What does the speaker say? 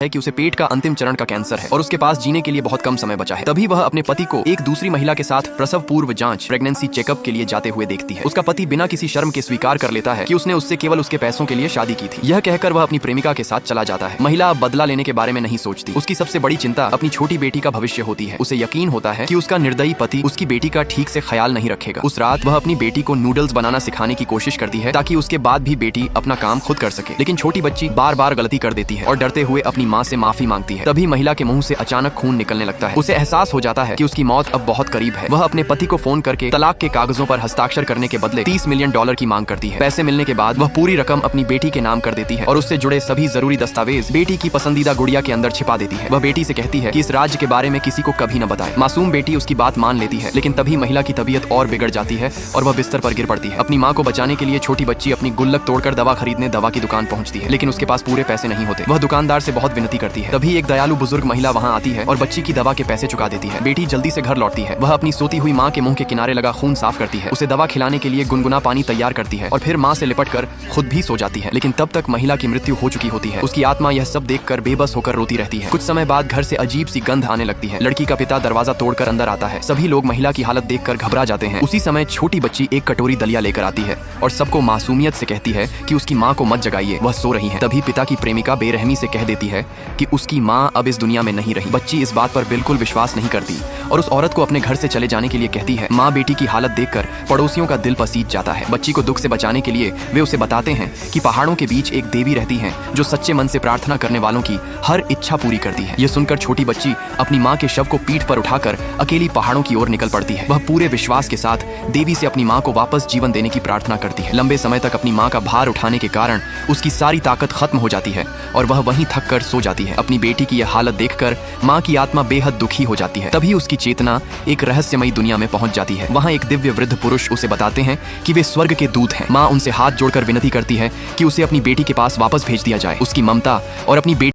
है कि उसे पेट का अंतिम चरण का कैंसर है और उसके पास जीने के लिए बहुत कम समय बचा है। तभी वह अपने पति को एक दूसरी महिला के साथ प्रसव पूर्व जांच प्रेगनेंसी चेकअप के लिए जाते हुए देखती है। उसका पति बिना किसी शर्म के स्वीकार कर लेता है कि उसने उससे केवल उसके पैसों के लिए शादी की थी। यह कहकर वह अपनी प्रेमिका के साथ चला जाता है। महिला अब बदला लेने के बारे में नहीं सोचती। उसकी सबसे बड़ी चिंता अपनी छोटी बेटी का भविष्य होती है। उसे यकीन होता है कि उसका निर्दयी पति उसकी बेटी का ठीक से ख्याल नहीं रखेगा। उस रात वह अपनी बेटी को नूडल्स बनाना सिखाने की कोशिश करती है ताकि उसके बाद भी बेटी अपना काम खुद कर सके, लेकिन छोटी बच्ची बार बार गलती कर देती है और डरते हुए अपनी माँ से माफी मांगती है। तभी महिला के मुंह से अचानक खून निकलने लगता है। उसे एहसास हो जाता है कि उसकी मौत अब बहुत करीब है। वह अपने पति को फोन करके तलाक के कागजों पर हस्ताक्षर करने के बदले $30 मिलियन की मांग करती है। पैसे मिलने के बाद वह पूरी रकम अपनी बेटी के नाम कर देती है और उससे जुड़े सभी जरूरी दस्तावेज बेटी की पसंदीदा गुड़िया के अंदर छिपा देती है। वह बेटी से कहती है कि इस राज्य के बारे में किसी को कभी न बताए। मासूम बेटी उसकी बात मान लेती है, लेकिन तभी महिला की तबीयत और बिगड़ जाती है और वह बिस्तर पर गिर पड़ती है। अपनी माँ को बचाने के लिए छोटी बच्ची अपनी गुल्लक तोड़कर दवा खरीदने दवा की दुकान पहुंचती है, लेकिन उसके पास पूरे पैसे नहीं होते। वह दुकानदार से बहुत विनती करती है। तभी एक दयालु बुजुर्ग महिला वहां आती है और बच्ची की दवा के पैसे चुका देती है। बेटी जल्दी से घर लौटती है। वह अपनी सोती हुई माँ के मुंह के किनारे लगा खून साफ करती है, उसे दवा खिलाने के लिए गुनगुना पानी तैयार करती है और फिर माँ से लिपटकर खुद भी सो जाती है। लेकिन तब तक महिला की मृत्यु हो चुकी होती है। उसकी आत्मा यह सब देखकर बेबस होकर रोती रहती है। कुछ समय बाद घर से अजीब सी गंध आने लगती है। लड़की का पिता दरवाजा तोड़कर अंदर आता है। सभी लोग महिला की हालत देखकर घबरा जाते हैं। उसी समय छोटी बच्ची एक कटोरी दलिया लेकर आती है और सबको मासूमियत से कहती है कि उसकी माँ को मत जगाइए, वह सो रही है। तभी पिता की प्रेमिका बेरहमी से कह देती है कि उसकी माँ अब इस दुनिया में नहीं रही। बच्ची इस बात पर बिल्कुल विश्वास नहीं करती और उस औरत को अपने घर से चले जाने के लिए कहती है। माँ बेटी की हालत देखकर पड़ोसियों का दिल पसीज जाता है। बच्ची को दुख से बचाने के लिए वे उसे बताते हैं कि पहाड़ों के बीच एक देवी रहती है जो सच्चे मन से प्रार्थना करने वालों की हर इच्छा पूरी करती है। यह सुनकर छोटी बच्ची अपनी माँ के शव को पीठ पर उठाकर अकेली पहाड़ों की ओर निकल पड़ती है। वह पूरे विश्वास के साथ देवी से अपनी माँ को वापस जीवन देने की प्रार्थना करती है। लंबे समय तक अपनी माँ का भार उठाने के कारण उसकी सारी ताकत खत्म हो जाती है और वह वहीं थक कर सो जाती है। अपनी बेटी की यह हालत देखकर माँ की आत्मा बेहद दुखी हो जाती है। तभी उसकी चेतना एक रहस्यमयी दुनिया में पहुंच जाती है। वहां एक दिव्य वृद्ध पुरुष उसे बताते हैं कि वे स्वर्ग के दूत हैं। माँ उनसे हाथ जोड़कर विनती करती है कि उसे अपनी बेटी के पास वापस भेज दिया जाए। उसकी ममता और अपनी बेटी